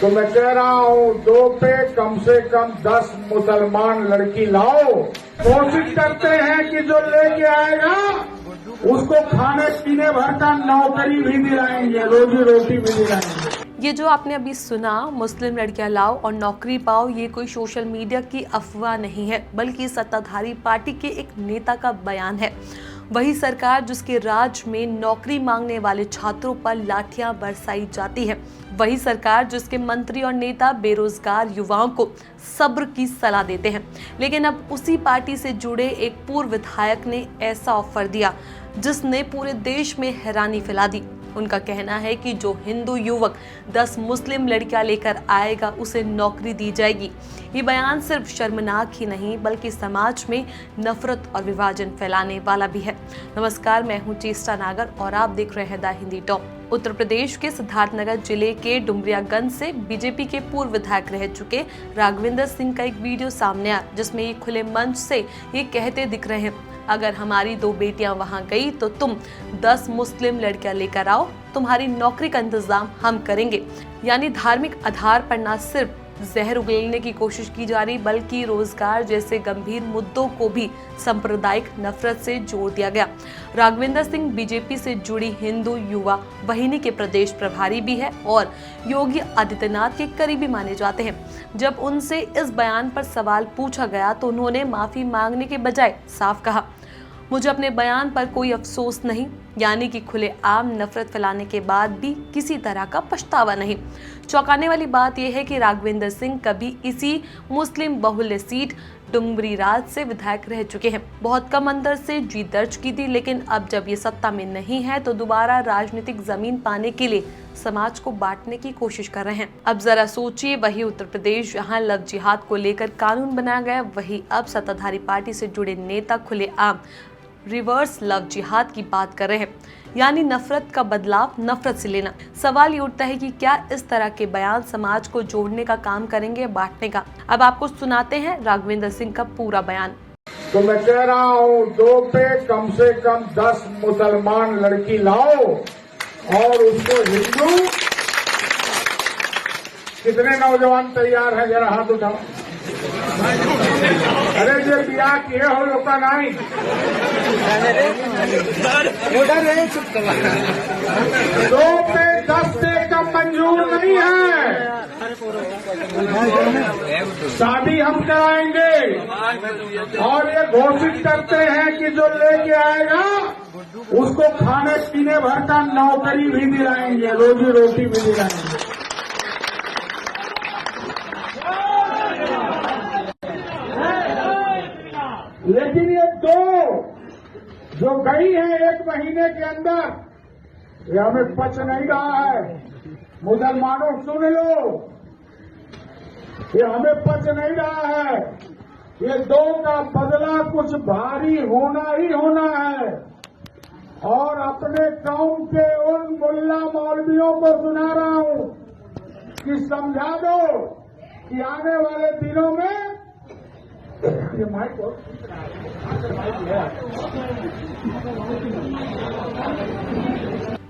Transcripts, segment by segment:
तो मैं कह रहा हूँ 2 पे कम से कम 10 मुसलमान लड़की लाओ। कोशिश करते हैं कि जो लेके आएगा उसको खाने पीने भर का नौकरी भी दिलाएंगे, रोजी रोटी भी दिलाएंगे। ये जो आपने अभी सुना, मुस्लिम लड़कियां लाओ और नौकरी पाओ, ये कोई सोशल मीडिया की अफवाह नहीं है, बल्कि सत्ताधारी पार्टी के एक नेता का बयान है। वही सरकार जिसके राज में नौकरी मांगने वाले छात्रों पर लाठियां बरसाई जाती है, वही सरकार जिसके मंत्री और नेता बेरोजगार युवाओं को सब्र की सलाह देते हैं। लेकिन अब उसी पार्टी से जुड़े एक पूर्व विधायक ने ऐसा ऑफर दिया जिसने पूरे देश में हैरानी फैला दी। उनका कहना है कि जो हिंदू युवक 10 मुस्लिम लड़कियां लेकर आएगा उसे नौकरी दी जाएगी। ये बयान सिर्फ शर्मनाक ही नहीं बल्कि समाज में नफरत और विभाजन फैलाने वाला भी है। नमस्कार, मैं हूं चेष्टा नागर और आप देख रहे हैं द हिंदी टॉप। उत्तर प्रदेश के सिद्धार्थनगर जिले के डुमरियागंज से बीजेपी के पूर्व विधायक रह चुके राघवेंद्र सिंह का एक वीडियो सामने आया जिसमें ये खुले मंच से ये कहते दिख रहे हैं, अगर हमारी 2 बेटियां वहां गई तो तुम 10 मुस्लिम लड़कियां लेकर आओ, तुम्हारी नौकरी का इंतजाम हम करेंगे। यानी धार्मिक आधार पर न सिर्फ जहर उगलने की कोशिश की जा रही बल्कि रोजगार जैसे गंभीर मुद्दों को भी सांप्रदायिक नफरत से जोड़ दिया गया। राघवेंद्र सिंह बीजेपी से जुड़ी हिंदू युवा वाहिनी के प्रदेश प्रभारी भी है और योगी आदित्यनाथ के करीबी माने जाते हैं। जब उनसे इस बयान पर सवाल पूछा गया तो उन्होंने माफी मांगने के बजाय साफ कहा, मुझे अपने बयान पर कोई अफसोस नहीं, यानी कि खुलेआम नफरत फैलाने के बाद भी किसी तरह का पछतावा नहीं। चौंकाने वाली बात यह है कि राघवेंद्र सिंह कभी इसी मुस्लिम बहुल्य सीट डुमरीराज से विधायक रह चुके हैं। बहुत कम अंतर से जीत दर्ज की थी, लेकिन अब जब ये सत्ता में नहीं है तो दोबारा राजनीतिक जमीन पाने के लिए समाज को बांटने की कोशिश कर रहे हैं। अब जरा सोचिए, वही उत्तर प्रदेश जहां लव जिहाद को लेकर कानून बनाया गया, वही अब सत्ताधारी पार्टी से जुड़े नेता खुलेआम रिवर्स लव जिहाद की बात कर रहे हैं, यानी नफरत का बदलाव नफरत से लेना। सवाल ये उठता है कि क्या इस तरह के बयान समाज को जोड़ने का काम करेंगे, बांटने का? अब आपको सुनाते हैं राघवेंद्र सिंह का पूरा बयान। तो मैं कह रहा हूँ 2 पे कम से कम 10 मुसलमान लड़की लाओ और उसको हिंदू। कितने नौजवान तैयार हैं, जरा हाथ उठाओ। अरे जो बियाह किए हो लोग का नहीं, 2 पे 10 से कम मंजूर नहीं है। शादी हम कराएंगे और ये घोषित करते हैं कि जो लेके आएगा उसको खाने पीने भर का नौकरी भी दिलाएंगे, रोजी रोटी भी दिलाएंगे। लेकिन ये 2 जो गई है 1 महीने के अंदर, ये हमें पच नहीं रहा है। मुसलमानों सुन लो, ये हमें पच नहीं रहा है। ये 2 का बदला कुछ भारी होना ही होना है। और अपने कौम के उन मुल्ला मौलवियों को सुना रहा हूं कि समझा दो कि आने वाले दिनों में ये माइक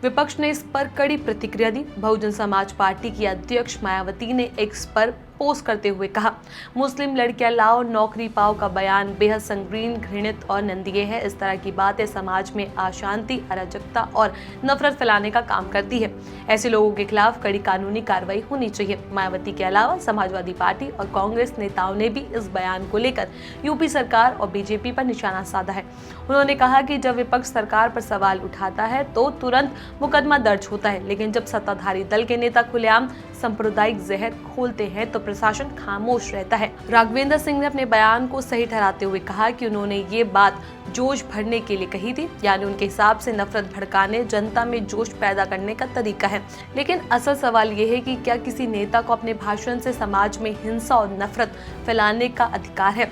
विपक्ष ने इस पर कड़ी प्रतिक्रिया दी। बहुजन समाज पार्टी की अध्यक्ष मायावती ने एक्स पर पोस्ट करते हुए कहा, मुस्लिम लड़कियां लाओ नौकरी पाओ का बयान बेहद संगीन, घृणित और निंदनीय है। इस तरह की बातें समाज में अशांति, अराजकता और नफरत फैलाने का काम करती है। ऐसे लोगों के खिलाफ कड़ी कानूनी कार्रवाई होनी चाहिए। मायावती के अलावा समाजवादी पार्टी और कांग्रेस नेताओं ने भी इस बयान को लेकर यूपी सरकार और बीजेपी पर निशाना साधा है। उन्होंने कहा कि जब विपक्ष सरकार पर सवाल उठाता है तो तुरंत मुकदमा दर्ज होता है, लेकिन जब सत्ताधारी दल के नेता खुलेआम सांप्रदायिक जहर खोलते हैं तो प्रशासन खामोश रहता है। राघवेंद्र सिंह ने अपने बयान को सही ठहराते हुए कहा कि उन्होंने ये बात जोश भरने के लिए कही थी, यानी उनके हिसाब से नफरत भड़काने जनता में जोश पैदा करने का तरीका है। लेकिन असल सवाल ये है कि क्या किसी नेता को अपने भाषण से समाज में हिंसा और नफरत फैलाने का अधिकार है?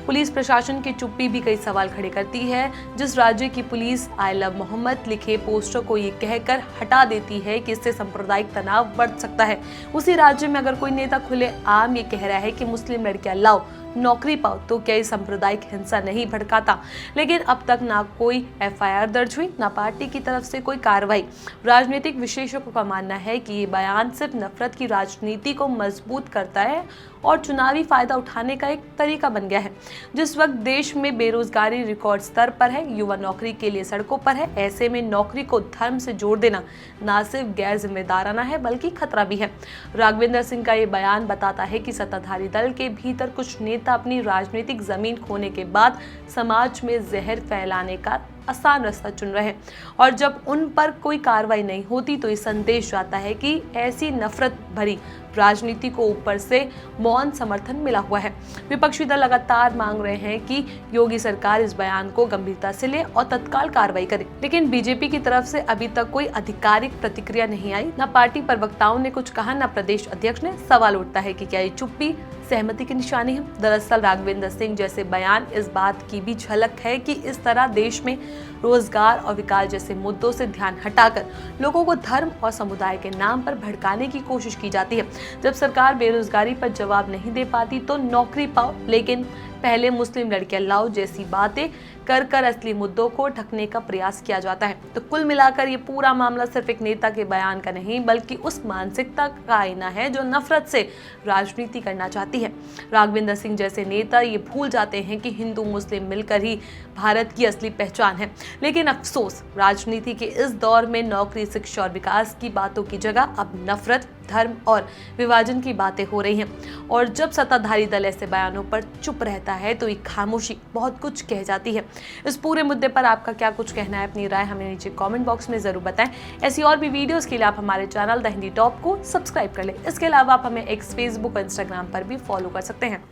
पुलिस प्रशासन की चुप्पी भी कई सवाल खड़े करती है। जिस राज्य की पुलिस आई लव मोहम्मद लिखे पोस्टर को ये कहकर हटा देती है कि इससे सांप्रदायिक तनाव बढ़ सकता है, उसी राज्य में अगर कोई नेता खुले आम ये कह रहा है कि मुस्लिम लड़कियां लाओ नौकरी पाओ तो क्या सांप्रदायिक हिंसा नहीं भड़काता। लेकिन अब तक ना कोई एफआईआर दर्ज हुई, ना पार्टी की तरफ से कोई कार्रवाई। राजनीतिक विशेषज्ञों का मानना है कि ये बयान सिर्फ नफरत की राजनीति को मजबूत करता है और चुनावी फायदा उठाने का एक तरीका बन गया है। जिस वक्त देश में बेरोजगारी रिकॉर्ड स्तर पर है, युवा नौकरी के लिए सड़कों पर है, ऐसे में नौकरी को धर्म से जोड़ देना न सिर्फ गैर जिम्मेदाराना है बल्कि खतरा भी है। राघवेंद्र सिंह का ये बयान बताता है कि सत्ताधारी दल के भीतर कुछ नेता अपनी राजनीतिक जमीन खोने के बाद समाज में जहर फैलाने का आसान रास्ता चुन रहे हैं, और जब उन पर कोई कार्रवाई नहीं होती तो ये संदेश जाता है कि ऐसी नफरत भरी राजनीति को ऊपर से मौन समर्थन मिला हुआ है। विपक्षी दल लगातार मांग रहे हैं कि योगी सरकार इस बयान को गंभीरता से ले और तत्काल कार्रवाई करे, लेकिन बीजेपी की तरफ से अभी तक कोई आधिकारिक प्रतिक्रिया नहीं आई। न पार्टी प्रवक्ताओं ने कुछ कहा, न प्रदेश अध्यक्ष ने। सवाल उठता है कि क्या ये चुप्पी सहमति की निशानी है। दरअसल राघवेंद्र सिंह जैसे बयान इस बात की भी झलक है कि इस तरह देश में रोजगार और विकास जैसे मुद्दों से ध्यान हटाकर लोगों को धर्म और समुदाय के नाम पर भड़काने की कोशिश की जाती है। जब सरकार बेरोजगारी पर जवाब नहीं दे पाती तो नौकरी पाओ लेकिन पहले मुस्लिम लड़कियां लाओ जैसी बातें कर असली मुद्दों को ढकने का प्रयास किया जाता है। तो कुल मिलाकर ये पूरा मामला सिर्फ एक नेता के बयान का नहीं बल्कि उस मानसिकता का आईना है जो नफरत से राजनीति करना चाहती है। राघवेंद्र सिंह जैसे नेता ये भूल जाते हैं कि हिंदू मुस्लिम मिलकर ही भारत की असली पहचान है। लेकिन अफसोस, राजनीति के इस दौर में नौकरी, शिक्षा और विकास की बातों की जगह अब नफरत, धर्म और विभाजन की बातें हो रही हैं। और जब सत्ताधारी दल ऐसे बयानों पर चुप रहता है तो ये खामोशी बहुत कुछ कह जाती है। इस पूरे मुद्दे पर आपका क्या कुछ कहना है, अपनी राय हमें नीचे कमेंट बॉक्स में जरूर बताएं। ऐसी और भी वीडियोस के लिए आप हमारे चैनल द हिंदी टॉप को सब्सक्राइब कर लें। इसके अलावा आप हमें एक्स, फेसबुक और इंस्टाग्राम पर भी फॉलो कर सकते हैं।